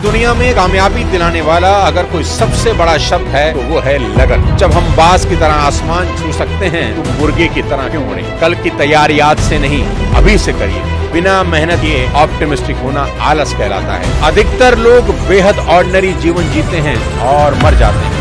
दुनिया में कामयाबी दिलाने वाला अगर कोई सबसे बड़ा शब्द है तो वो है लगन। जब हम बाज की तरह आसमान छू सकते हैं तो मुर्गे की तरह क्यों उड़े? कल की तैयारी आज से नहीं, अभी से करिए। बिना मेहनत किए ऑप्टिमिस्टिक होना आलस कहलाता है। अधिकतर लोग बेहद ऑर्डिनरी जीवन जीते हैं और मर जाते हैं।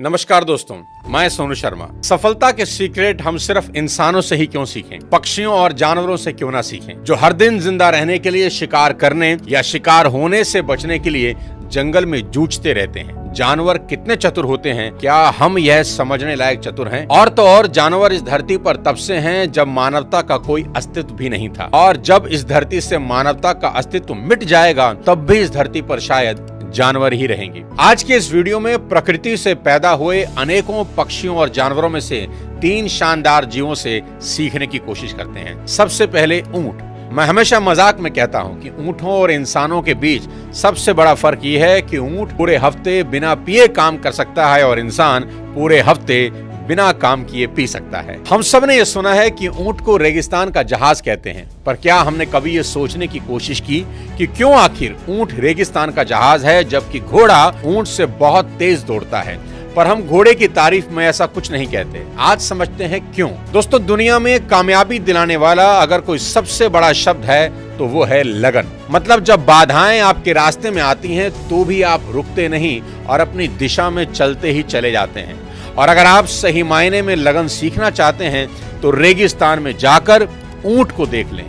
नमस्कार दोस्तों, मैं सोनू शर्मा। सफलता के सीक्रेट हम सिर्फ इंसानों से ही क्यों सीखें, पक्षियों और जानवरों से क्यों ना सीखें, जो हर दिन जिंदा रहने के लिए शिकार करने या शिकार होने से बचने के लिए जंगल में जूझते रहते हैं। जानवर कितने चतुर होते हैं, क्या हम यह समझने लायक चतुर हैं? और तो और जानवर इस धरती पर तब से हैं जब मानवता का कोई अस्तित्व भी नहीं था, और जब इस धरती से मानवता का अस्तित्व मिट जाएगा तब भी इस धरती पर शायद जानवर ही रहेंगे। आज के इस वीडियो में प्रकृति से पैदा हुए अनेकों पक्षियों और जानवरों में से 3 शानदार जीवों से सीखने की कोशिश करते हैं। सबसे पहले ऊंट। मैं हमेशा मजाक में कहता हूं कि ऊंटों और इंसानों के बीच सबसे बड़ा फर्क यह है कि ऊंट पूरे हफ्ते बिना पिए काम कर सकता है और इंसान पूरे हफ्ते बिना काम किए पी सकता है। हम सब ने यह सुना है कि ऊंट को रेगिस्तान का जहाज कहते हैं, पर क्या हमने कभी यह सोचने की कोशिश की कि क्यों आखिर ऊंट रेगिस्तान का जहाज है जबकि घोड़ा ऊंट से बहुत तेज दौड़ता है? पर हम घोड़े की तारीफ में ऐसा कुछ नहीं कहते। आज समझते हैं क्यों। दोस्तों, दुनिया में कामयाबी दिलाने वाला अगर कोई सबसे बड़ा शब्द है तो वो है लगन। मतलब जब बाधाएं आपके रास्ते में आती हैं तो भी आप रुकते नहीं और अपनी दिशा में चलते ही चले जाते हैं। और अगर आप सही मायने में लगन सीखना चाहते हैं तो रेगिस्तान में जाकर ऊंट को देख लें।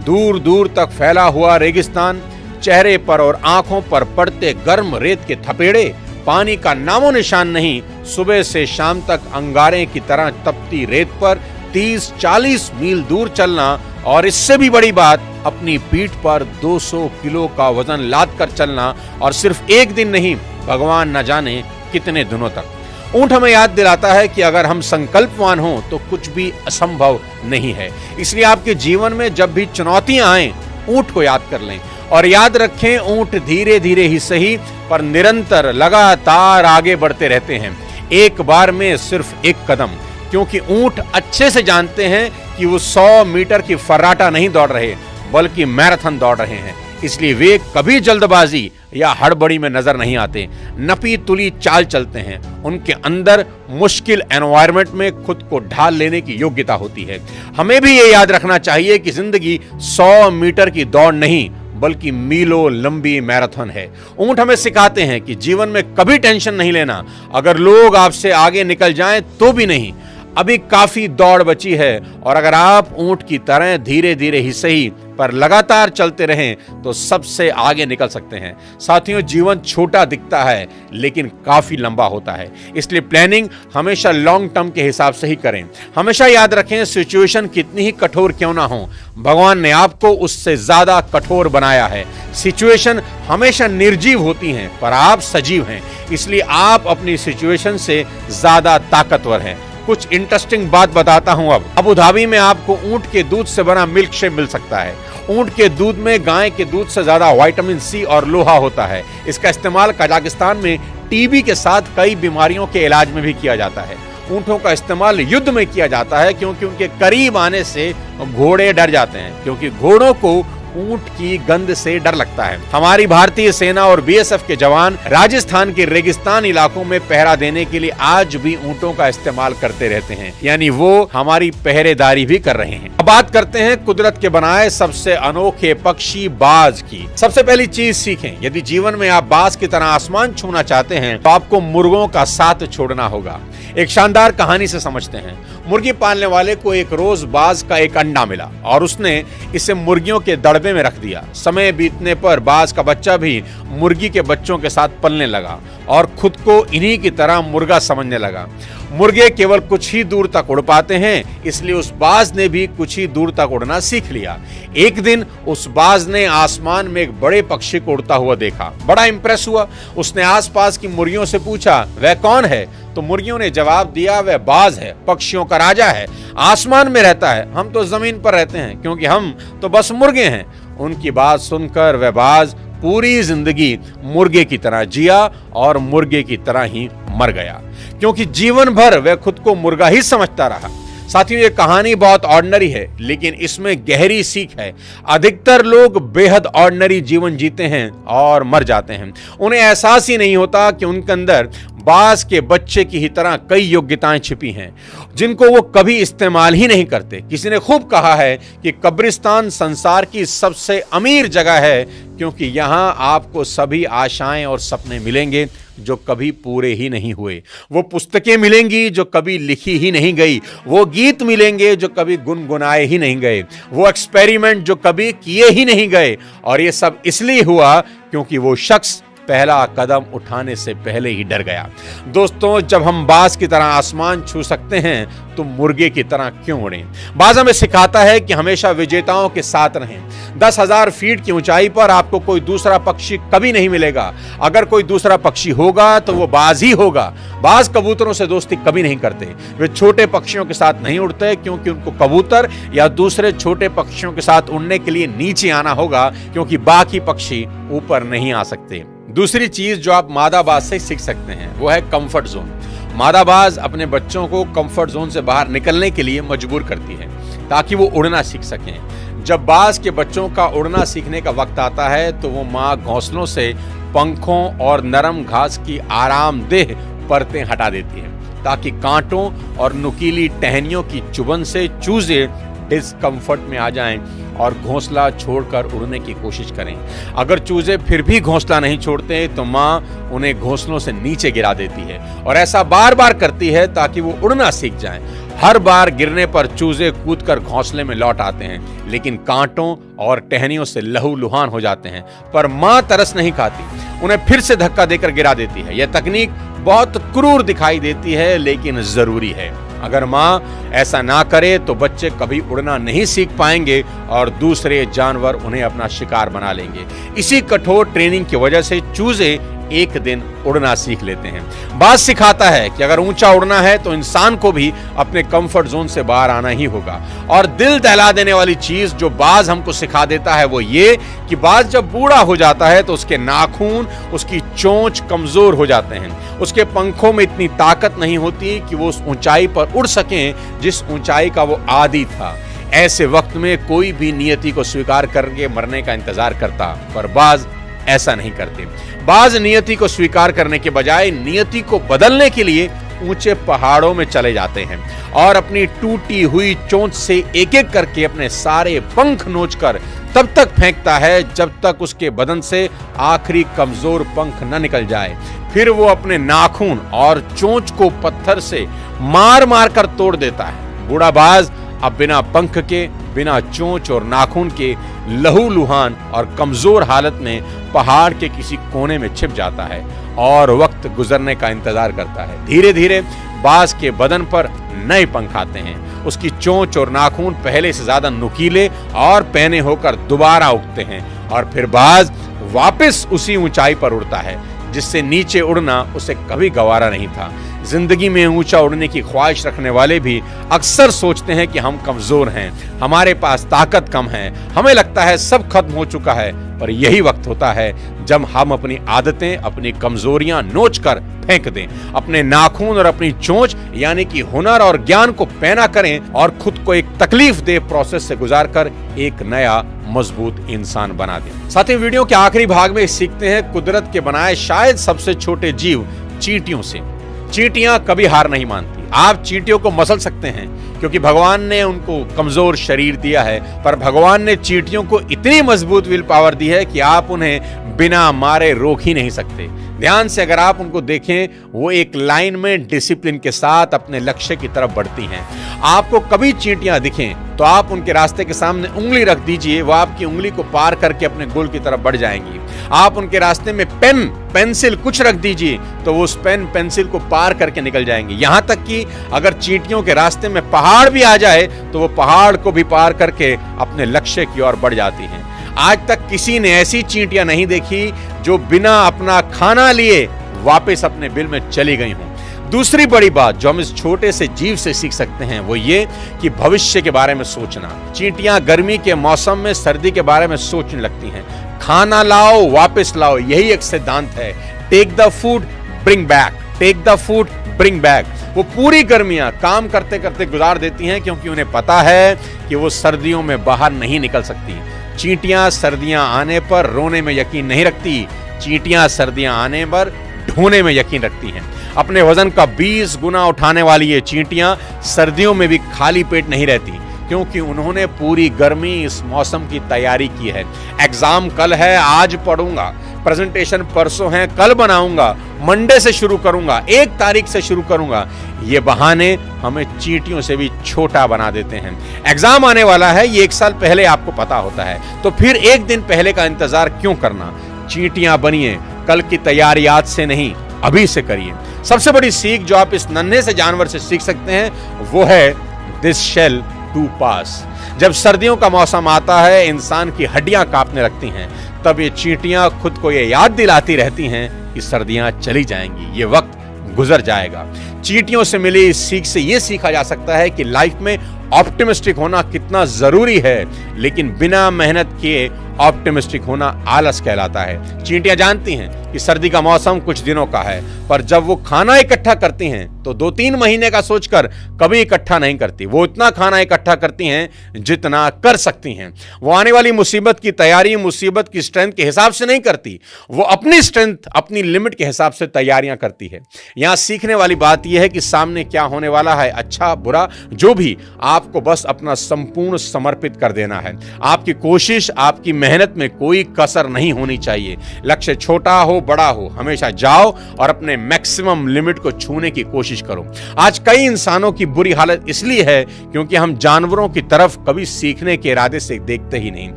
दूर दूर तक फैला हुआ रेगिस्तान, चेहरे पर और आंखों पर पड़ते गर्म रेत के थपेड़े, पानी का नामो निशान नहीं। सुबह से शाम तक अंगारे की तरह तपती रेत पर 30-40 मील दूर चलना, और इससे भी बड़ी बात, अपनी पीठ पर 200 किलो का वजन लाद कर चलना, और सिर्फ एक दिन नहीं, भगवान न जाने कितने दिनों तक। ऊंट हमें याद दिलाता है कि अगर हम संकल्पवान हों तो कुछ भी असंभव नहीं है। इसलिए आपके जीवन में जब भी चुनौतियां आएं, ऊंट को याद कर लें और याद रखें, ऊंट धीरे धीरे ही सही पर निरंतर लगातार आगे बढ़ते रहते हैं, एक बार में सिर्फ एक कदम। क्योंकि ऊंट अच्छे से जानते हैं कि वो 100 मीटर की फर्राटा नहीं दौड़ रहे बल्कि मैराथन दौड़ रहे हैं। इसलिए वे कभी जल्दबाजी या हड़बड़ी में नजर नहीं आते, नपी तुली चाल चलते हैं। उनके अंदर मुश्किल एनवायरनमेंट में खुद को ढाल लेने की योग्यता होती है। हमें भी ये याद रखना चाहिए कि जिंदगी 100 मीटर की दौड़ नहीं बल्कि मीलों लंबी मैराथन है। ऊंट हमें सिखाते हैं कि जीवन में कभी टेंशन नहीं लेना। अगर लोग आपसे आगे निकल जाएं तो भी नहीं, अभी काफी दौड़ बची है। और अगर आप ऊंट की तरह धीरे धीरे ही सही पर लगातार चलते रहें तो सबसे आगे निकल सकते हैं। साथियों, जीवन छोटा दिखता है लेकिन काफी लंबा होता है, इसलिए प्लानिंग हमेशा लॉन्ग टर्म के हिसाब से ही करें। हमेशा याद रखें, सिचुएशन कितनी ही कठोर क्यों ना हो, भगवान ने आपको उससे ज्यादा कठोर बनाया है। सिचुएशन हमेशा निर्जीव होती हैं पर आप सजीव हैं, इसलिए आप अपनी सिचुएशन से ज्यादा ताकतवर हैं। कुछ इंटरेस्टिंग बात बताता हूं। अब अबू धाबी में आपको ऊंट के दूध से बना मिल्क शेक मिल सकता है। ऊंट के दूध में गाय के दूध से ज्यादा विटामिन सी और लोहा होता है। इसका इस्तेमाल कजाकिस्तान में टीबी के साथ कई बीमारियों के इलाज में भी किया जाता है। ऊंटों का इस्तेमाल युद्ध में किया जाता है क्योंकि उनके करीब आने से घोड़े डर जाते हैं, क्योंकि घोड़ों को ऊंट की गंध से डर लगता है। हमारी भारतीय सेना और बीएसएफ के जवान राजस्थान के रेगिस्तान इलाकों में पहरा देने के लिए आज भी ऊंटों का इस्तेमाल करते रहते हैं, यानी वो हमारी पहरेदारी भी कर रहे हैं। अब बात करते हैं कुदरत के बनाए सबसे अनोखे पक्षी बाज की। सबसे पहली चीज सीखें, यदि जीवन में आप बाज की तरह आसमान छूना चाहते हैं तो आपको मुर्गों का साथ छोड़ना होगा। एक शानदार कहानी से समझते हैं। मुर्गी पालने वाले को एक रोज बाज का एक अंडा मिला और उसने इसे मुर्गियों के दड़बे में रख दिया। समय बीतने पर बाज का बच्चा भी मुर्गी के बच्चों के साथ पलने लगा और खुद को इन्हीं की तरह मुर्गा समझने लगा। मुर्गे केवल कुछ ही दूर तक उड़ पाते हैं, इसलिए उस बाज ने भी कुछ ही दूर तक उड़ना सीख लिया। एक दिन उस बाज ने आसमान में एक बड़े पक्षी को उड़ता हुआ देखा, बड़ा इंप्रेस हुआ। उसने आसपास की मुर्गियों से पूछा, वह कौन है? तो मुर्गियों ने जवाब दिया, वह बाज है, पक्षियों का राजा है, आसमान में रहता है, हम तो जमीन पर रहते हैं क्योंकि हम तो बस मुर्गे हैं। उनकी बात सुनकर वह बाज पूरी जिंदगी मुर्गे की तरह जिया और मुर्गे की तरह ही मर गया, क्योंकि जीवन भर वह खुद को मुर्गा ही समझता रहा। साथियों, ये कहानी बहुत ऑर्डिनरी है, लेकिन इसमें गहरी सीख है। अधिकतर लोग बेहद ऑर्डिनरी जीवन जीते हैं और मर जाते हैं। उन्हें एहसास ही नहीं होता कि उनके अंदर बाज के बच्चे की ही तरह कई योग्यताएं छिपी हैं, जिनको वो कभी इस्तेमाल ही नहीं करते। किसी ने खूब कहा है कि कब्रिस्तान संसार की सबसे अमीर जगह है, क्योंकि यहां आपको सभी आशाएं और सपने मिलेंगे जो कभी पूरे ही नहीं हुए। वो पुस्तकें मिलेंगी जो कभी लिखी ही नहीं गई। वो गीत मिलेंगे जो कभी गुनगुनाए ही नहीं गए। वो एक्सपेरिमेंट जो कभी किए ही नहीं गए। और ये सब इसलिए हुआ क्योंकि वो शख्स पहला कदम उठाने से पहले ही डर गया। दोस्तों, जब हम बाज की तरह आसमान छू सकते हैं तो मुर्गे की तरह क्यों उड़ें? बाज हमें सिखाता है कि हमेशा विजेताओं के साथ रहें। 10,000 फीट की ऊंचाई पर आपको कोई दूसरा पक्षी कभी नहीं मिलेगा। अगर कोई दूसरा पक्षी होगा तो वो बाज ही होगा। बाज कबूतरों से दोस्ती कभी नहीं करते। वे छोटे पक्षियों के साथ नहीं उड़ते, क्योंकि उनको कबूतर या दूसरे छोटे पक्षियों के साथ उड़ने के लिए नीचे आना होगा, क्योंकि बाकी पक्षी ऊपर नहीं आ सकते। दूसरी चीज जो आप मादाबाज से सीख सकते हैं वो है कंफर्ट जोन। मादाबाज अपने बच्चों को कंफर्ट जोन से बाहर निकलने के लिए मजबूर करती है ताकि वो उड़ना सीख सकें। जब बाज के बच्चों का उड़ना सीखने का वक्त आता है तो वो माँ घोंसलों से पंखों और नरम घास की आरामदेह परतें हटा देती है ताकि कांटों और नुकीली टहनियों की चुभन से चूजे डिस्कम्फर्ट में आ जाएं और घोंसला छोड़कर उड़ने की कोशिश करें। अगर चूजे फिर भी घोंसला नहीं छोड़ते तो माँ उन्हें घोंसलों से नीचे गिरा देती है और ऐसा बार बार करती है ताकि वो उड़ना सीख जाएं। हर बार गिरने पर चूजे कूदकर घोंसले में लौट आते हैं, लेकिन कांटों और टहनियों से लहूलुहान हो जाते हैं। पर माँ तरस नहीं खाती, उन्हें फिर से धक्का देकर गिरा देती है। यह तकनीक बहुत क्रूर दिखाई देती है, लेकिन जरूरी है। अगर माँ ऐसा ना करे तो बच्चे कभी उड़ना नहीं सीख पाएंगे और दूसरे जानवर उन्हें अपना शिकार बना लेंगे। इसी कठोर ट्रेनिंग की वजह से चूजे एक दिन उड़ना सीख लेते हैं। बाज सिखाता है कि अगर ऊंचा उड़ना है तो इंसान को भी अपने कंफर्ट जोन से बाहर आना ही होगा। और दिल दहला देने वाली चीज जो बाज हमको सिखा देता है वो ये कि बाज जब बूढ़ा हो जाता है तो उसके नाखून, उसकी चोंच कमजोर हो जाते हैं। उसके पंखों में इतनी ताकत नहीं होती कि वो उस ऊंचाई पर उड़ सकें जिस ऊंचाई का वो आदी था। ऐसे वक्त में कोई भी नियति को स्वीकार करके मरने का इंतजार करता, पर बाज ऐसा नहीं करते। बाज नियति को स्वीकार करने के बजाय नियति को बदलने के लिए ऊंचे पहाड़ों में चले जाते हैं और अपनी टूटी हुई चोंच से एक एक करके अपने सारे पंख नोचकर तब तक फेंकता है जब तक उसके बदन से आखिरी कमजोर पंख न निकल जाए। फिर वो अपने नाखून और चोंच को पत्थर से मार मार कर तोड़ देता है। बूढ़ा बाज अब बिना पंख के, बिना चोंच और नाखून के लहूलुहान और कमजोर हालत में पहाड़ के किसी कोने में छिप जाता है और वक्त गुजरने का इंतजार करता है। धीरे धीरे बाज के बदन पर नए पंख आते हैं। उसकी चोंच और नाखून पहले से ज्यादा नुकीले और पैने होकर दोबारा उगते हैं और फिर बाज वापस उसी ऊंचाई पर उड़ता है जिससे नीचे उड़ना उसे कभी गवारा नहीं था। जिंदगी में ऊंचा उड़ने की ख्वाहिश रखने वाले भी अक्सर सोचते हैं कि हम कमजोर हैं, हमारे पास ताकत कम है, हमें लगता है सब खत्म हो चुका है। पर यही वक्त होता है जब हम अपनी आदतें, अपनी कमजोरियां नोच कर फेंक दें, अपने नाखून और अपनी चोंच यानी कि हुनर और ज्ञान को पैना करें और खुद को एक तकलीफ दे प्रोसेस से गुजार कर एक नया मजबूत इंसान बना दें। साथ ही वीडियो के आखिरी भाग में सीखते हैं कुदरत के बनाए शायद सबसे छोटे जीव चींटियों से। चींटियां कभी हार नहीं मानती। आप चींटियों को मसल सकते हैं क्योंकि भगवान ने उनको कमजोर शरीर दिया है, पर भगवान ने चींटियों को इतनी मजबूत विल पावर दी है कि आप उन्हें बिना मारे रोक ही नहीं सकते। ध्यान से अगर आप उनको देखें, वो एक लाइन में डिसिप्लिन के साथ अपने लक्ष्य की तरफ बढ़ती हैं। आपको कभी चींटियां दिखें तो आप उनके रास्ते के सामने उंगली रख दीजिए, वो आपकी उंगली को पार करके अपने गोल की तरफ बढ़ जाएंगी। आप उनके रास्ते में पेन, पेंसिल कुछ रख दीजिए तो वो उस पेन, पेंसिल को पार करके निकल जाएंगे। यहां तक कि अगर चींटियों के रास्ते में पहाड़ भी आ जाए तो वो पहाड़ को भी पार करके अपने लक्ष्य की ओर बढ़ जाती हैं। आज तक किसी ने ऐसी चींटियां नहीं देखी जो बिना अपना खाना लिए वापस अपने बिल में चली गई हों। दूसरी बड़ी बात जो हम इस छोटे से जीव से सीख सकते हैं वो ये कि भविष्य के बारे में सोचना। चींटियां गर्मी के मौसम में सर्दी के बारे में सोचने लगती हैं। खाना लाओ, वापस लाओ, यही एक सिद्धांत है। Take the food, bring back, take the food, bring back. वो पूरी गर्मियां काम करते करते गुजार देती हैं क्योंकि उन्हें पता है कि वो सर्दियों में बाहर नहीं निकल सकती। चींटियां सर्दियां आने पर रोने में यकीन नहीं रखती, चींटियां सर्दियां आने पर ढोने में यकीन रखती हैं। अपने वजन का 20 गुना उठाने वाली ये चींटियां सर्दियों में भी खाली पेट नहीं रहती क्योंकि उन्होंने पूरी गर्मी इस मौसम की तैयारी की है। एग्जाम कल है, आज पढ़ूंगा, प्रेजेंटेशन परसों है, कल बनाऊंगा, मंडे से शुरू करूंगा, 1 तारीख से शुरू करूंगा। ये बहाने हमें चींटियों से भी छोटा बना देते हैं। एग्जाम आने वाला है, ये 1 साल पहले आपको पता होता है, तो फिर 1 दिन पहले का इंतजार क्यों करना। चींटियां बनिए, कल की तैयारी आज से नहीं अभी से करिए। सबसे बड़ी सीख जो आप इस नन्हे से जानवर से सीख सकते हैं वो है दिस शैल टू पास। जब सर्दियों का मौसम आता है, इंसान की हड्डियां कांपने लगती हैं, तब ये चींटियां खुद को ये याद दिलाती रहती हैं कि सर्दियां चली जाएंगी, ये वक्त गुजर जाएगा। चींटियों से मिली इस सीख से ये सीखा जा सकता है कि लाइफ में ऑप्टिमिस्टिक होना कितना जरूरी है, लेकिन बिना मेहनत किए ऑप्टिमिस्टिक होना आलस कहलाता है। चींटियां जानती हैं कि सर्दी का मौसम कुछ दिनों का है, पर जब वो खाना इकट्ठा करती हैं तो 2-3 महीने का सोचकर कभी इकट्ठा नहीं करती। वो इतना खाना इकट्ठा करती हैं जितना कर सकती हैं। वो आने वाली मुसीबत की तैयारी मुसीबत की स्ट्रेंथ के हिसाब से नहीं करती, वो अपनी स्ट्रेंथ, अपनी लिमिट के हिसाब से तैयारियां करती है। यहां सीखने वाली बात यह है कि सामने क्या होने वाला है, अच्छा बुरा जो भी, आपको बस अपना संपूर्ण समर्पित कर देना है। आपकी कोशिश, आपकी मेहनत में कोई कसर नहीं होनी चाहिए। लक्ष्य छोटा हो बड़ा हो, हमेशा जाओ और अपने मैक्सिमम लिमिट को छूने की कोशिश करो। आज कई इंसानों की बुरी हालत इसलिए है क्योंकि हम जानवरों की तरफ कभी सीखने के इरादे से देखते ही नहीं,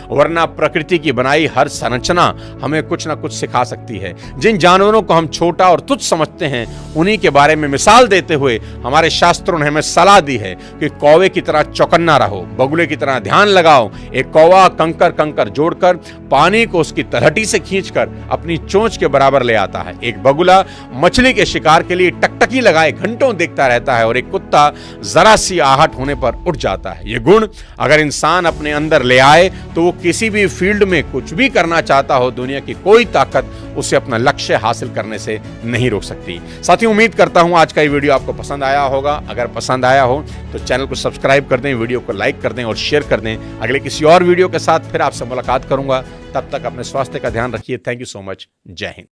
वरना प्रकृति की बनाई हर संरचना हमें कुछ ना कुछ सिखा सकती है। जिन जानवरों को हम छोटा और तुच्छ समझते हैं, उन्हीं के बारे में मिसाल देते हुए हमारे शास्त्रों ने हमें सलाह दी है कि कौवे की तरह चौकन्ना रहो, बगुले की तरह ध्यान लगाओ। एक कौवा कंकर कंकर जोड़कर पानी को उसकी तलहटी से खींचकर अपनी चोंच के बराबर ले आता है। एक बगुला मछली के शिकार के लिए टकटकी लगाए घंटों देखता रहता है और एक कुत्ता जरा सी आहट होने पर उठ जाता है। ये गुण अगर इंसान अपने अंदर ले आए तो वो किसी भी फील्ड में कुछ भी करना चाहता हो, दुनिया की कोई ताकत उसे अपना लक्ष्य हासिल करने से नहीं रोक सकती। साथियों, उम्मीद करता हूं आज का ये वीडियो आपको पसंद आया होगा। अगर पसंद आया हो तो चैनल को सब्सक्राइब कर दें, वीडियो को लाइक कर दें और शेयर कर दें। अगले किसी और वीडियो के साथ फिर आपसे मुलाकात करूंगा। तब तक अपने स्वास्थ्य का ध्यान रखिए। Thank you so much. जय हिंद।